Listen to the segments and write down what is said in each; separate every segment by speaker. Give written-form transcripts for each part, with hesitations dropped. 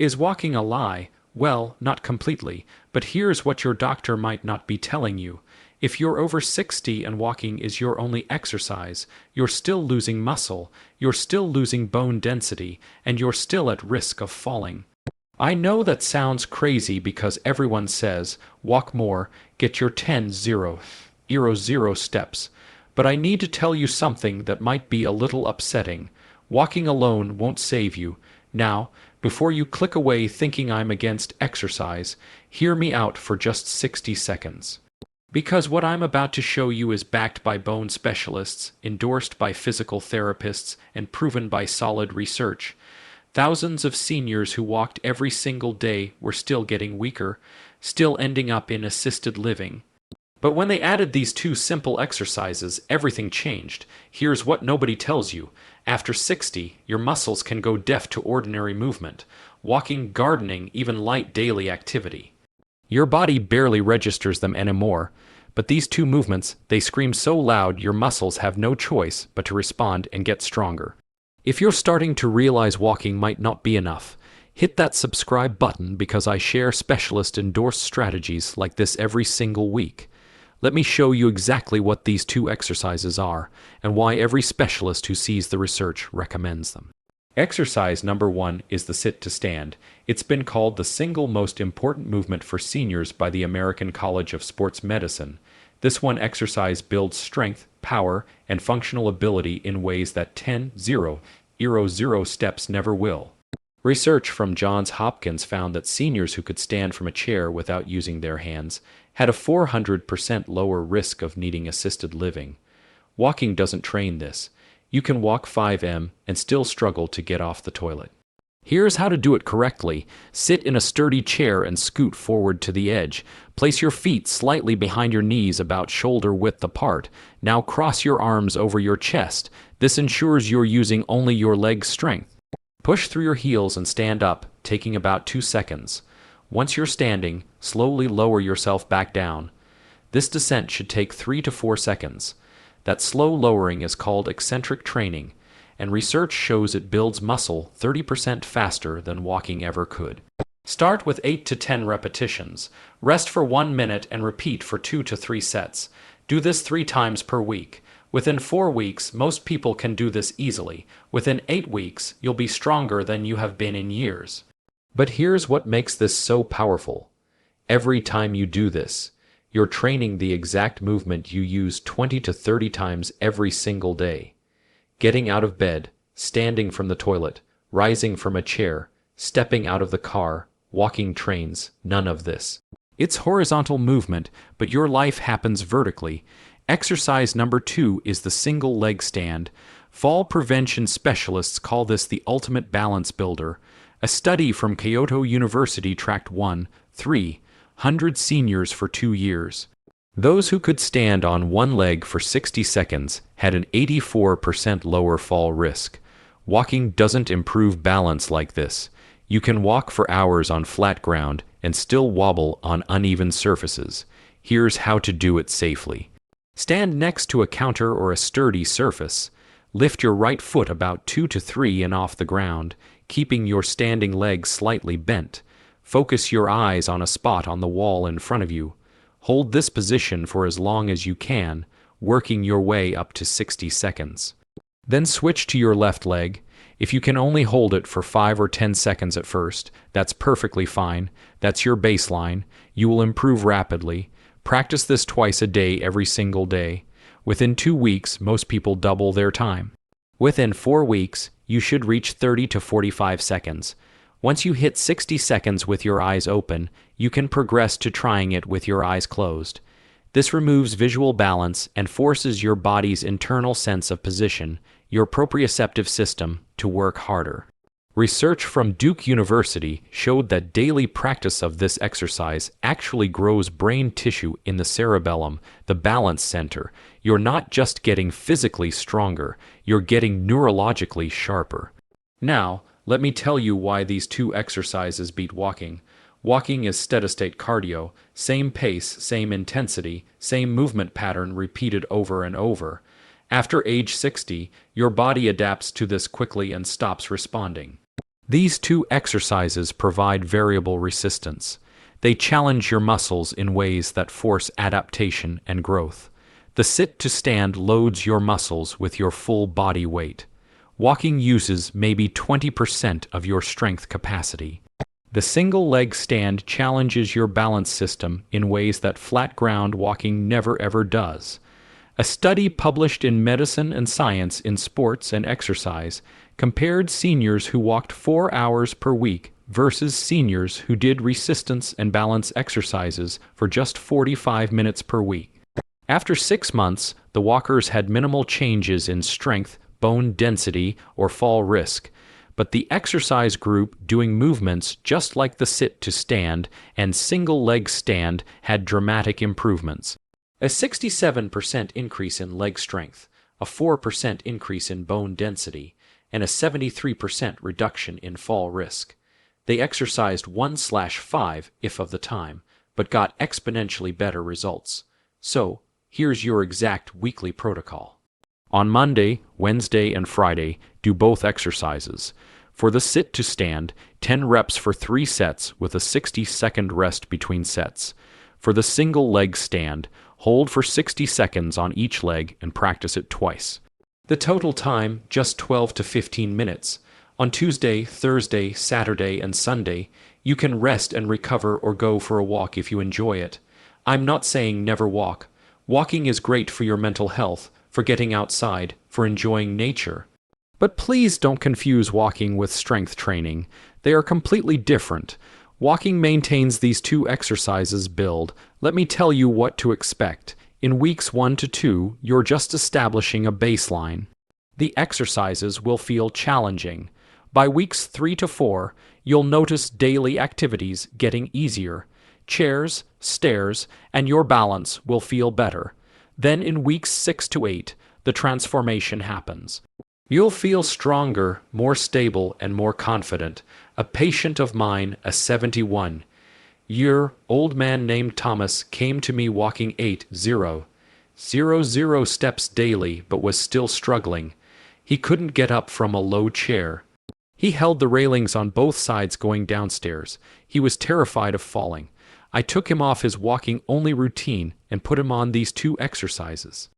Speaker 1: Is walking a lie? Well, not completely, but here's what your doctor might not be telling you. If you're over 60 and walking is your only exercise, you're still losing muscle, you're still losing bone density, and you're still at risk of falling. I know that sounds crazy because everyone says, walk more, get your 10-0 steps. But I need to tell you something that might be a little upsetting. Walking alone won't save you. Now, before you click away thinking I'm against exercise, hear me out for just 60 seconds. Because what I'm about to show you is backed by bone specialists, endorsed by physical therapists, and proven by solid research. Thousands of seniors who walked every single day were still getting weaker, still ending up in assisted living. But when they added these two simple exercises, everything changed. Here's what nobody tells you. After 60, your muscles can go deaf to ordinary movement, walking, gardening, even light daily activity. Your body barely registers them anymore, but these two movements, they scream so loud your muscles have no choice but to respond and get stronger. If you're starting to realize walking might not be enough, hit that subscribe button because I share specialist-endorsed strategies like this every single week. Let me show you exactly what these two exercises are and why every specialist who sees the research recommends them. Exercise number 1 is the sit to stand. It's been called the single most important movement for seniors by the American College of Sports Medicine. This one exercise builds strength, power, and functional ability in ways that 10-0 steps never will. Research from Johns Hopkins found that seniors who could stand from a chair without using their hands had a 400% lower risk of needing assisted living. Walking doesn't train this. You can walk 5 and still struggle to get off the toilet. Here's how to do it correctly. Sit in a sturdy chair and scoot forward to the edge. Place your feet slightly behind your knees about shoulder width apart. Now cross your arms over your chest. This ensures you're using only your leg strength. Push through your heels and stand up, taking about 2 seconds. Once you're standing, slowly lower yourself back down. This descent should take 3 to 4 seconds. That slow lowering is called eccentric training, and research shows it builds muscle 30% faster than walking ever could. Start with 8 to 10 repetitions. Rest for 1 minute and repeat for 2 to 3 sets. Do this 3 times per week. Within 4 weeks, most people can do this easily. Within 8 weeks, you'll be stronger than you have been in years. But here's what makes this so powerful. Every time you do this, you're training the exact movement you use 20 to 30 times every single day. Getting out of bed, standing from the toilet, rising from a chair, stepping out of the car, walking trains, none of this. It's horizontal movement, but your life happens vertically. Exercise number 2 is the single leg stand. Fall prevention specialists call this the ultimate balance builder. A study from Kyoto University tracked 300 seniors for 2 years. Those who could stand on one leg for 60 seconds had an 84% lower fall risk. Walking doesn't improve balance like this. You can walk for hours on flat ground and still wobble on uneven surfaces. Here's how to do it safely. Stand next to a counter or a sturdy surface. Lift your right foot about 2 to 3 and off the ground, keeping your standing leg slightly bent. Focus your eyes on a spot on the wall in front of you. Hold this position for as long as you can, working your way up to 60 seconds. Then switch to your left leg. If you can only hold it for 5 or 10 seconds at first, that's perfectly fine. That's your baseline. You will improve rapidly. Practice this twice a day every single day. Within 2 weeks, most people double their time. Within 4 weeks, you should reach 30 to 45 seconds. Once you hit 60 seconds with your eyes open, you can progress to trying it with your eyes closed. This removes visual balance and forces your body's internal sense of position, your proprioceptive system, to work harder. Research from Duke University showed that daily practice of this exercise actually grows brain tissue in the cerebellum, the balance center. You're not just getting physically stronger, you're getting neurologically sharper. Now, let me tell you why these two exercises beat walking. Walking is steady-state cardio, same pace, same intensity, same movement pattern repeated over and over. After age 60, your body adapts to this quickly and stops responding. These two exercises provide variable resistance. They challenge your muscles in ways that force adaptation and growth. The sit to stand loads your muscles with your full body weight. Walking uses maybe 20% of your strength capacity. The single leg stand challenges your balance system in ways that flat ground walking never ever does. A study published in Medicine and Science in Sports and Exercise compared seniors who walked 4 hours per week versus seniors who did resistance and balance exercises for just 45 minutes per week. After 6 months, the walkers had minimal changes in strength, bone density, or fall risk, but the exercise group doing movements just like the sit to stand and single leg stand had dramatic improvements. A 67% increase in leg strength, a 4% increase in bone density, and a 73% reduction in fall risk. They exercised 1/5 if of the time, but got exponentially better results. So, here's your exact weekly protocol. On Monday, Wednesday, and Friday, do both exercises. For the sit to stand, 10 reps for 3 sets with a 60-second rest between sets. For the single leg stand, hold for 60 seconds on each leg and practice it twice. The total time, just 12 to 15 minutes. On Tuesday, Thursday, Saturday, and Sunday, you can rest and recover or go for a walk if you enjoy it. I'm not saying never walk. Walking is great for your mental health, for getting outside, for enjoying nature. But please don't confuse walking with strength training. They are completely different. Walking maintains these two exercises build. Let me tell you what to expect. In weeks 1 to 2, you're just establishing a baseline. The exercises will feel challenging. By weeks 3 to 4, you'll notice daily activities getting easier. Chairs, stairs, and your balance will feel better. Then in weeks 6 to 8, the transformation happens. You'll feel stronger, more stable, and more confident. A patient of mine, a 71-year-old man named Thomas, came to me walking 8,000 steps daily but was still struggling. He couldn't get up from a low chair. He held the railings on both sides going downstairs. He was terrified of falling. I took him off his walking-only routine and put him on these two exercises.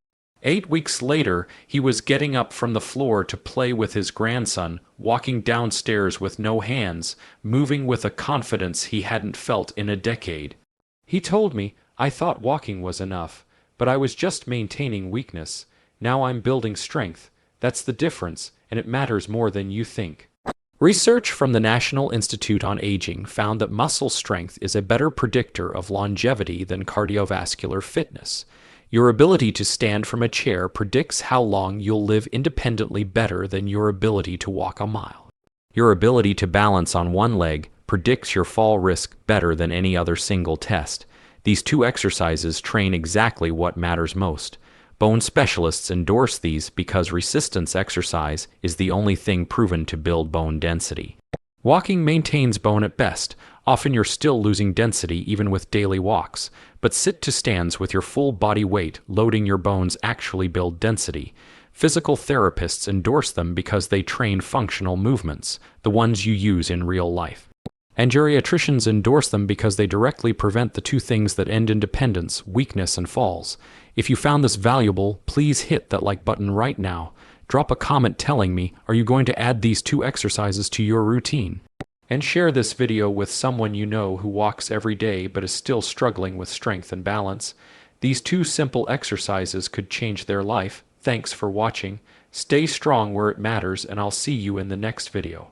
Speaker 1: 8 weeks later, he was getting up from the floor to play with his grandson, walking downstairs with no hands, moving with a confidence he hadn't felt in a decade. He told me, "I thought walking was enough, but I was just maintaining weakness. Now I'm building strength. That's the difference, and it matters more than you think." Research from the National Institute on Aging found that muscle strength is a better predictor of longevity than cardiovascular fitness. Your ability to stand from a chair predicts how long you'll live independently better than your ability to walk a mile. Your ability to balance on one leg predicts your fall risk better than any other single test. These two exercises train exactly what matters most. Bone specialists endorse these because resistance exercise is the only thing proven to build bone density. Walking maintains bone at best. Often you're still losing density even with daily walks, but sit to stands with your full body weight loading your bones actually build density. Physical therapists endorse them because they train functional movements, the ones you use in real life. And geriatricians endorse them because they directly prevent the two things that end in dependence, weakness, and falls. If you found this valuable, please hit that like button right now. Drop a comment telling me, are you going to add these two exercises to your routine? And share this video with someone you know who walks every day but is still struggling with strength and balance. These two simple exercises could change their life. Thanks for watching. Stay strong where it matters, and I'll see you in the next video.